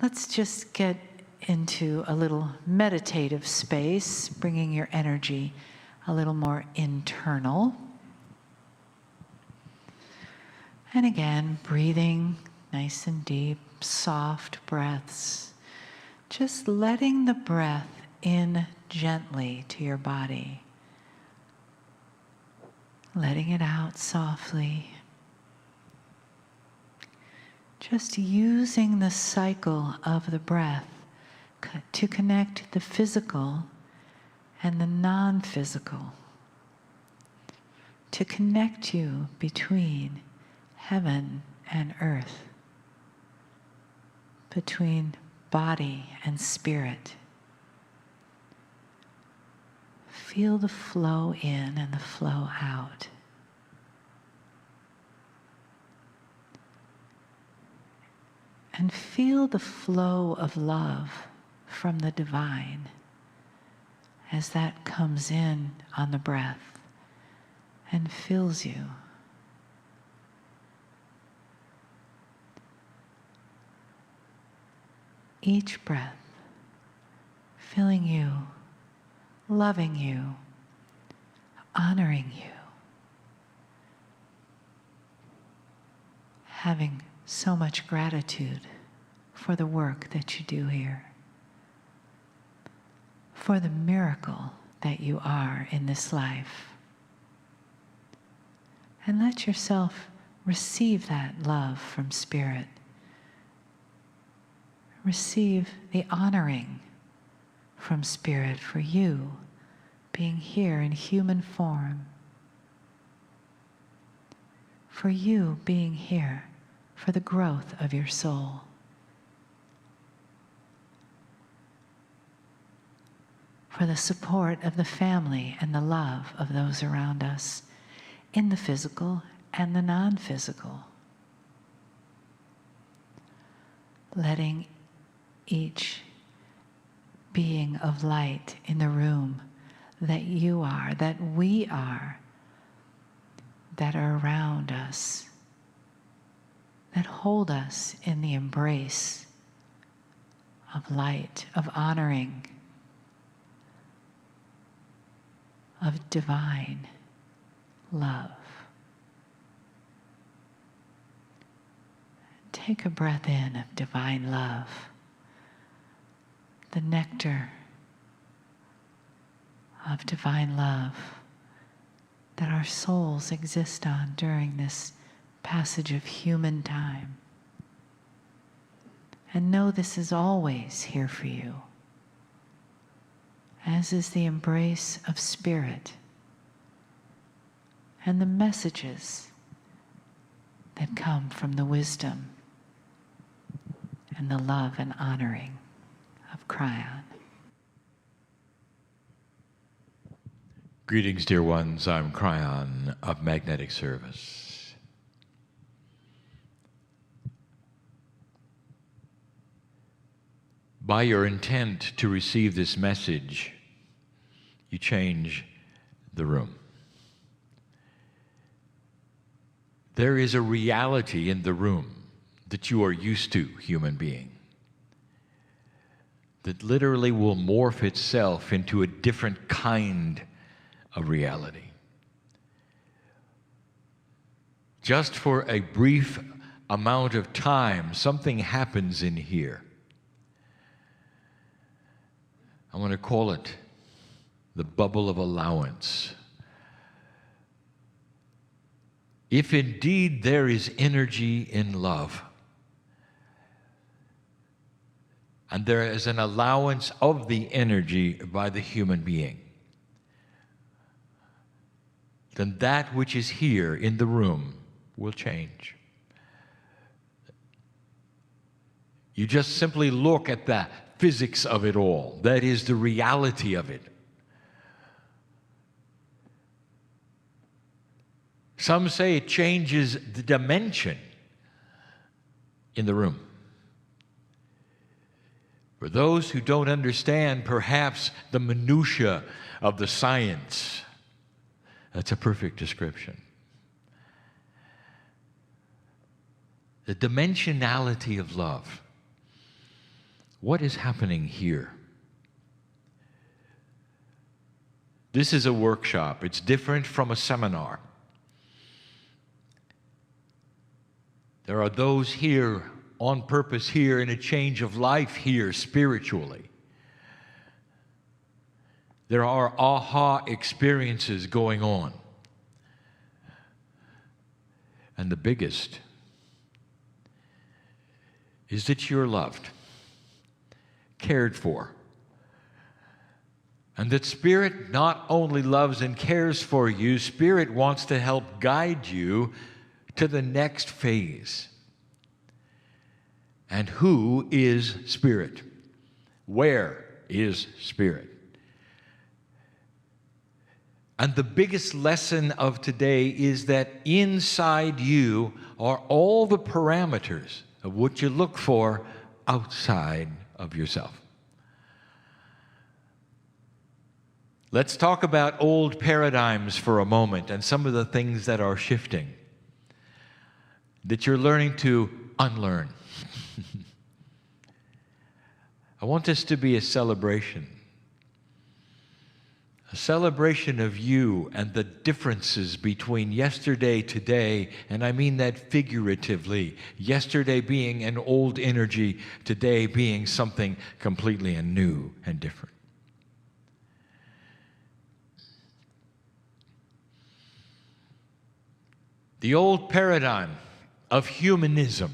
Let's just get into a little meditative space, bringing your energy a little more internal. And again, breathing nice and deep, soft breaths. Just letting the breath in gently to your body. Letting it out softly. Just using the cycle of the breath to connect the physical and the non-physical. To connect you between heaven and earth, between body and spirit. Feel the flow in and the flow out. And feel the flow of love from the divine as that comes in on the breath and fills you. Each breath filling you, loving you, honoring you, having so much gratitude for the work that you do here, for the miracle that you are in this life. And let yourself receive that love from Spirit. Receive the honoring from Spirit for you being here in human form, for you being here for the growth of your soul. For the support of the family and the love of those around us in the physical and the non-physical. Letting each being of light in the room that you are, that we are, that are around us, that hold us in the embrace of light, of honoring, of divine love. Take a breath in of divine love, the nectar of divine love that our souls exist on during this passage of human time. And know this is always here for you, as is the embrace of Spirit and the messages that come from the wisdom and the love and honoring of Kryon. Greetings, dear ones. I'm Kryon of Magnetic Service. By your intent to receive this message, you change the room. There is a reality in the room that you are used to, human being, that literally will morph itself into a different kind of reality. Just for a brief amount of time, something happens in here. I want to call it the bubble of allowance. If indeed there is energy in love, and there is an allowance of the energy by the human being, then that which is here in the room will change. You just simply look at the physics of it all. That is the reality of it. Some say it changes the dimension in the room. For those who don't understand perhaps the minutia of the science, that's a perfect description. The dimensionality of love what is happening here? This is a workshop. It's different from a seminar. There are those here on purpose here in a change of life here spiritually. There are aha experiences going on. And the biggest is that you're loved, cared for, and that Spirit not only loves and cares for you, Spirit wants to help guide you to the next phase. And who is Spirit? Where is Spirit? And the biggest lesson of today is that inside you are all the parameters of what you look for outside of yourself. Let's talk about old paradigms for a moment and some of the things that are shifting, that you're learning to unlearn. I want this to be a celebration of you and the differences between yesterday, today, and I mean that figuratively. Yesterday being an old energy, today being something completely new and different. The old paradigm of humanism,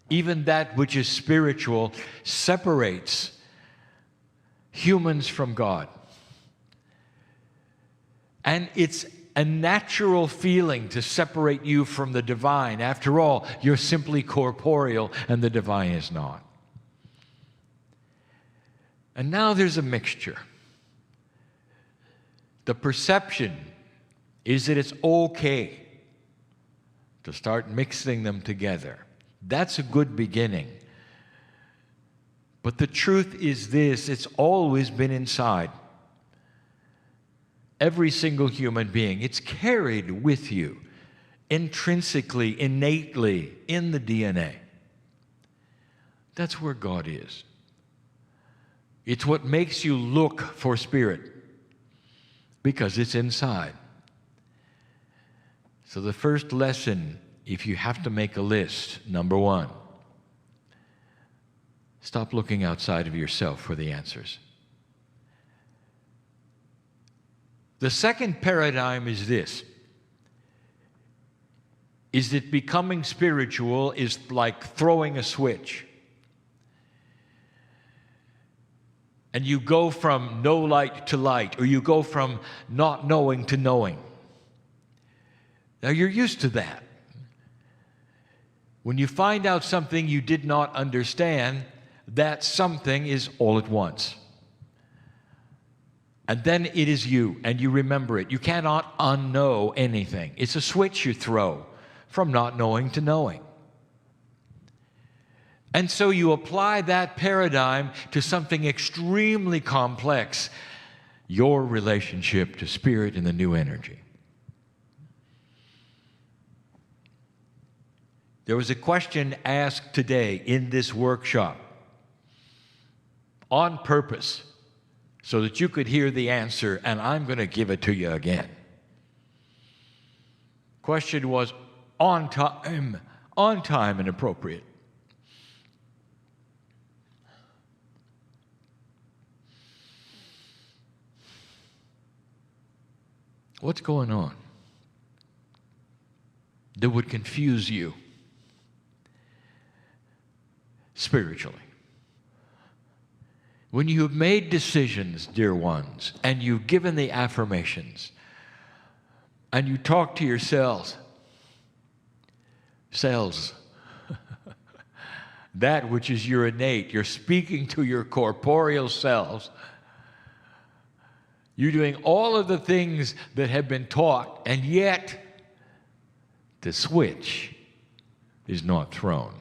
even that which is spiritual, separates humans from God. And it's a natural feeling to separate you from the divine. After all, you're simply corporeal and the divine is not. And now there's a mixture. The perception is that it's okay to start mixing them together. That's a good beginning. But the truth is this, it's always been inside. Every single human being, it's carried with you, intrinsically, innately, in the DNA. That's where God is. It's what makes you look for Spirit, because it's inside. So the first lesson, if you have to make a list, number one, stop looking outside of yourself for the answers. The second paradigm is this, is that becoming spiritual is like throwing a switch. And you go from no light to light, or you go from not knowing to knowing. Now you're used to that. When you find out something you did not understand, that something is all at once. And then it is you, and you remember it. You cannot unknow anything. It's a switch you throw from not knowing to knowing. And so you apply that paradigm to something extremely complex, your relationship to Spirit and the new energy. There was a question asked today in this workshop on purpose so that you could hear the answer, and I'm going to give it to you again. Question was on time and appropriate. What's going on that would confuse you spiritually? When you have made decisions, dear ones, and you've given the affirmations, and you talk to yourselves, that which is your innate, you're speaking to your corporeal selves, you're doing all of the things that have been taught, and yet the switch is not thrown.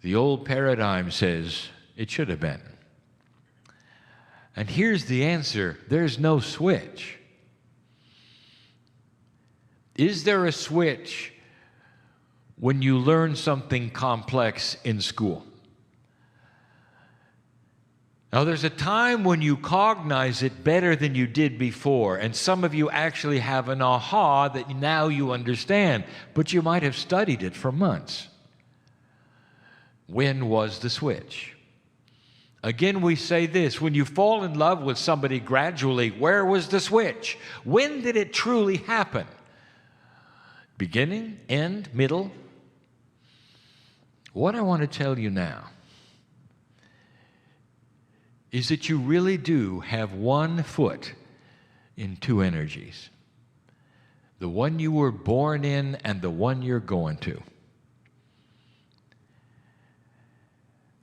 The old paradigm says it should have been. And here's the answer. There's no switch. Is there a switch when you learn something complex in school. Now, there's a time when you cognize it better than you did before, and some of you actually have an aha that now you understand, but you might have studied it for months. When was the switch? Again, we say this: when you fall in love with somebody gradually, where was the switch? When did it truly happen? Beginning, end, middle? What I want to tell you now is that you really do have one foot in two energies. The one you were born in and the one you're going to.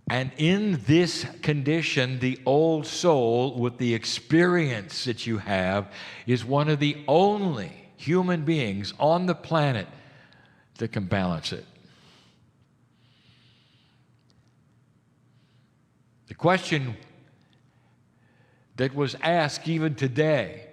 And in this condition, the old soul, with the experience that you have, is one of the only human beings on the planet that can balance it. The question that was asked even today,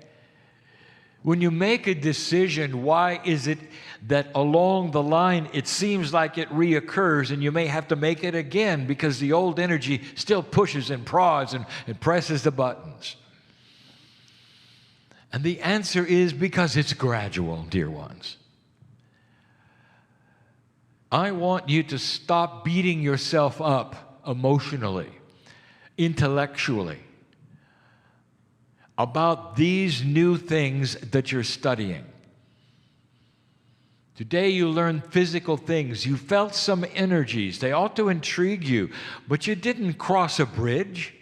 when you make a decision, why is it that along the line it seems like it reoccurs and you may have to make it again because the old energy still pushes and prods and presses the buttons? And the answer is because it's gradual, dear ones. I want you to stop beating yourself up emotionally, intellectually, about these new things that you're studying. Today you learned physical things. You felt some energies. They ought to intrigue you, but you didn't cross a bridge.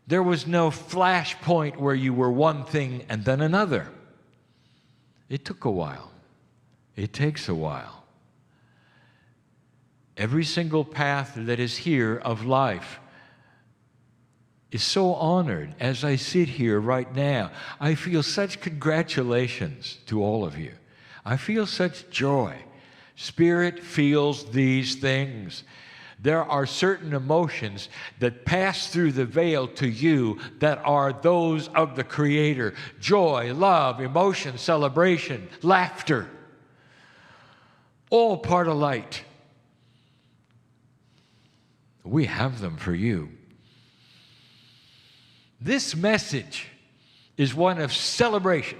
There was no flash point where you were one thing and then another. It took a while. It takes a while. Every single path that is here of life is so honored as I sit here right now. I feel such congratulations to all of you. I feel such joy. Spirit feels these things. There are certain emotions that pass through the veil to you that are those of the Creator. Joy, love, emotion, celebration, laughter. All part of light. We have them for you. This message is one of celebration,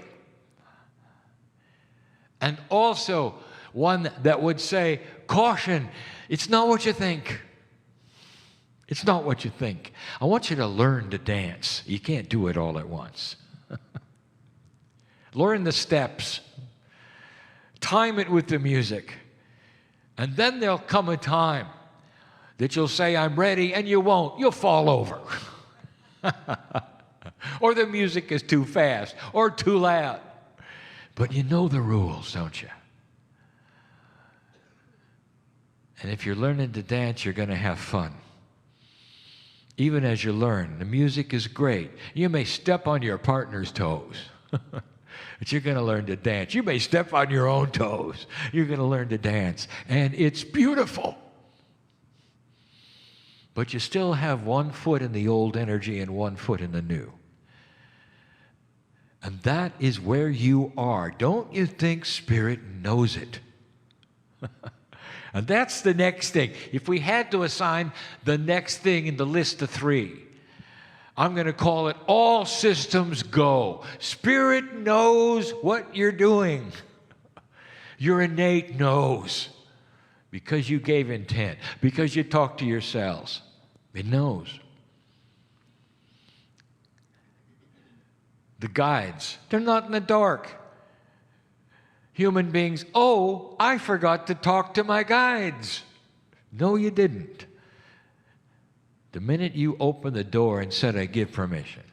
and also one that would say, caution, it's not what you think. It's not what you think. I want you to learn to dance. You can't do it all at once. Learn the steps. Time it with the music. And then there'll come a time that you'll say, I'm ready, and you won't. You'll fall over. Or the music is too fast or too loud. But you know the rules, don't you? And if you're learning to dance, you're going to have fun. Even as you learn, the music is great. You may step on your partner's toes, but you're going to learn to dance. You may step on your own toes. You're going to learn to dance. And it's beautiful. But you still have one foot in the old energy and one foot in the new. And that is where you are. Don't you think Spirit knows it? And that's the next thing. If we had to assign the next thing in the list of three, I'm going to call it all systems go. Spirit knows what you're doing. Your innate knows. Because you gave intent. Because you talked to yourselves. It knows. The guides, they're not in the dark. Human beings, oh, I forgot to talk to my guides. No, you didn't. The minute you opened the door and said, I give permission,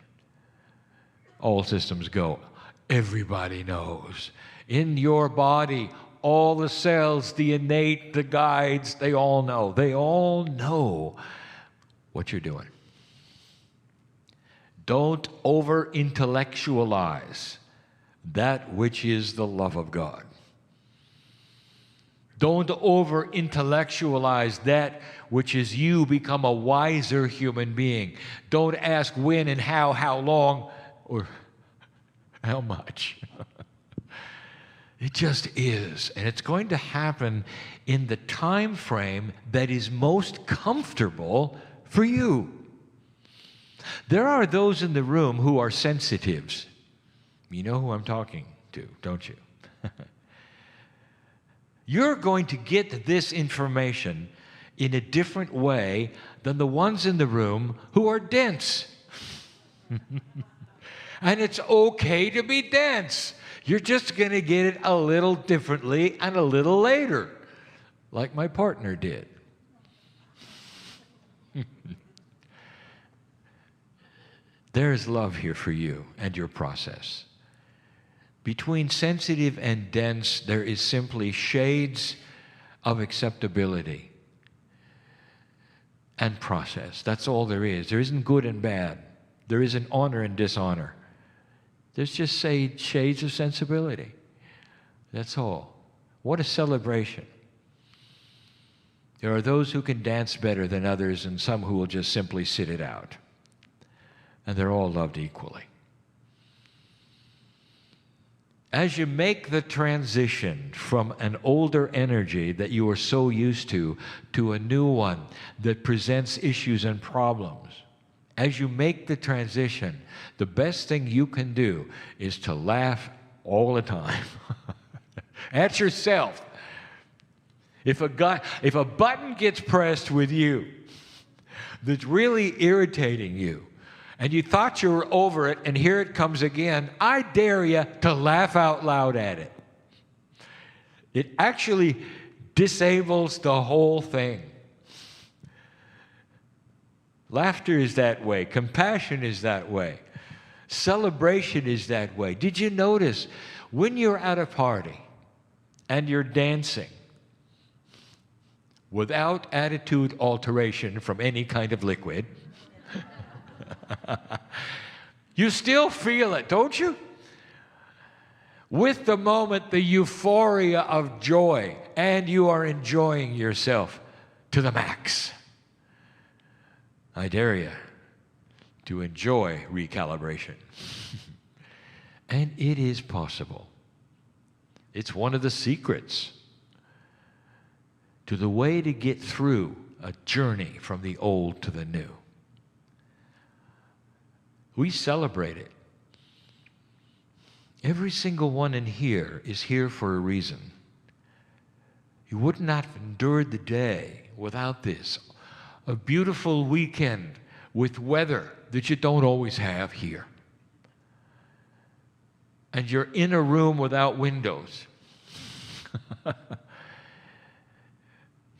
all systems go. Everybody knows. In your body, all the cells, the innate, the guides, they all know. They all know what you're doing. Don't over-intellectualize that which is the love of God. Don't over-intellectualize that which is you become a wiser human being. Don't ask when and how long, or how much. It just is. And it's going to happen in the time frame that is most comfortable for you. There are those in the room who are sensitives. You know who I'm talking to, don't you? You're going to get this information in a different way than the ones in the room who are dense. And it's okay to be dense. You're just going to get it a little differently and a little later, like my partner did. There's love here for you and your process. Between sensitive and dense, there is simply shades of acceptability and process. That's all there is. There isn't good and bad. There isn't honor and dishonor. There's just shades of sensibility. That's all. What a celebration. There are those who can dance better than others and some who will just simply sit it out. And they're all loved equally. As you make the transition from an older energy that you are so used to a new one that presents issues and problems, as you make the transition, the best thing you can do is to laugh all the time at yourself. If a button gets pressed with you that's really irritating you, and you thought you were over it, and here it comes again, I dare you to laugh out loud at it. It actually disables the whole thing. Laughter is that way. Compassion is that way. Celebration is that way. Did you notice when you're at a party and you're dancing without attitude alteration from any kind of liquid, you still feel it, don't you? With the moment, the euphoria of joy, and you are enjoying yourself to the max. I dare you to enjoy recalibration. And it is possible. It's one of the secrets to the way to get through a journey from the old to the new. We celebrate it. Every single one in here is here for a reason. You would not have endured the day without this. A beautiful weekend with weather that you don't always have here. And you're in a room without windows.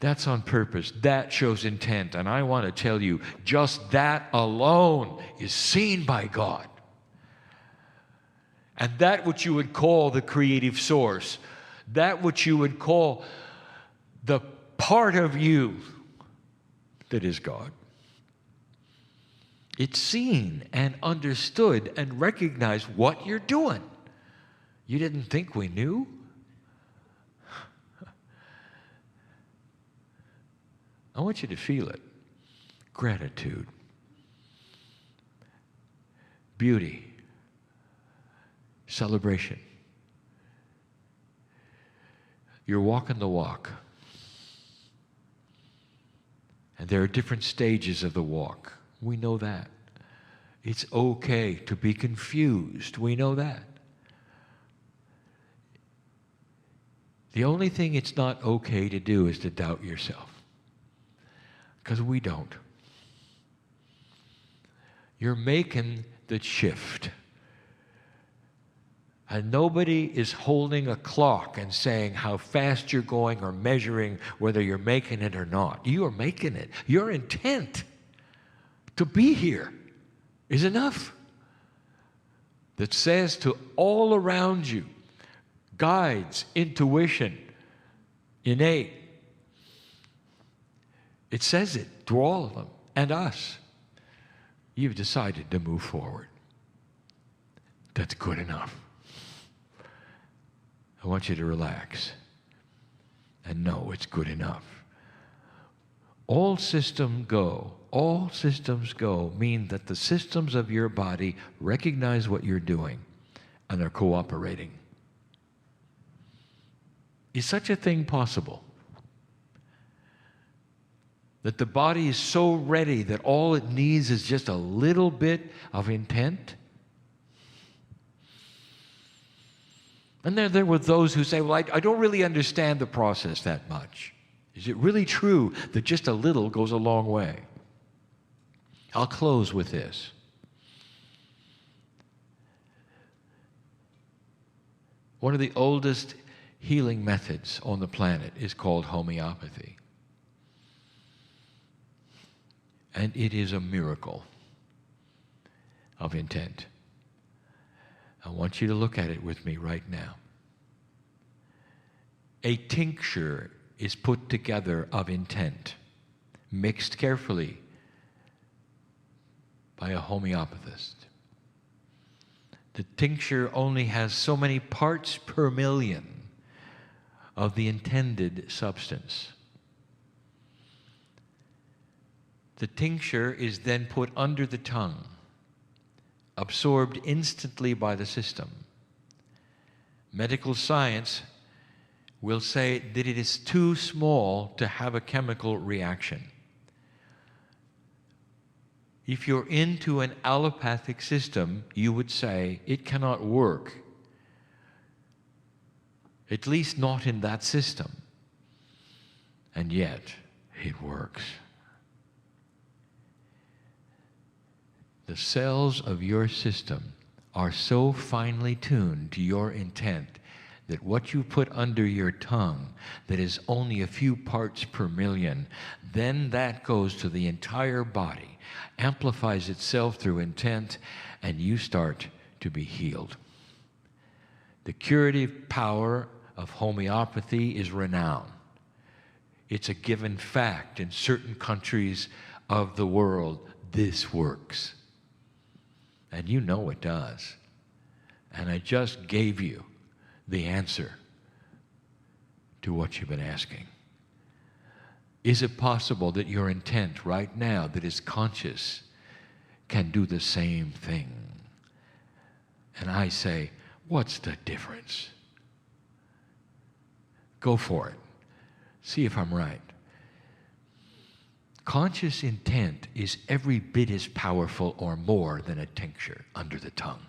That's on purpose. That shows intent. And I want to tell you, just that alone is seen by God. And that which you would call the creative source, that which you would call the part of you that is God. It's seen and understood and recognized what you're doing. You didn't think we knew? I want you to feel it. Gratitude. Beauty. Celebration. You're walking the walk. And there are different stages of the walk. We know that. It's okay to be confused. We know that. The only thing it's not okay to do is to doubt yourself. Because we don't. You're making the shift. And nobody is holding a clock and saying how fast you're going or measuring whether you're making it or not. You are making it. Your intent to be here is enough. That says to all around you, guides, intuition, innate. It says it to all of them and us. You've decided to move forward. That's good enough. I want you to relax and know it's good enough. All systems go mean that the systems of your body recognize what you're doing and are cooperating. Is such a thing possible? That the body is so ready that all it needs is just a little bit of intent? And there were those who say, well, I don't really understand the process that much. Is it really true that just a little goes a long way? I'll close with this. One of the oldest healing methods on the planet is called homeopathy. And it is a miracle of intent. I want you to look at it with me right now. A tincture is put together of intent, mixed carefully by a homeopathist. The tincture only has so many parts per million of the intended substance. The tincture is then put under the tongue, absorbed instantly by the system. Medical science will say that it is too small to have a chemical reaction. If you're into an allopathic system, you would say it cannot work, at least not in that system. And yet, it works. The cells of your system are so finely tuned to your intent that what you put under your tongue that is only a few parts per million, then that goes to the entire body, amplifies itself through intent, and you start to be healed. The curative power of homeopathy is renowned. It's a given fact in certain countries of the world. This works. And you know it does. And I just gave you the answer to what you've been asking. Is it possible that your intent right now that is conscious can do the same thing? And I say, what's the difference? Go for it. See if I'm right. Conscious intent is every bit as powerful or more than a tincture under the tongue.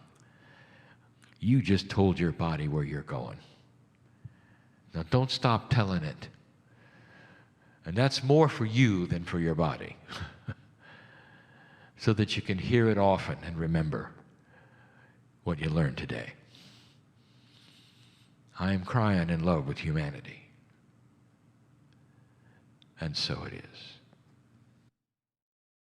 You just told your body where you're going. Now don't stop telling it. And that's more for you than for your body. So that you can hear it often and remember what you learned today. I am Kryon in love with humanity. And so it is.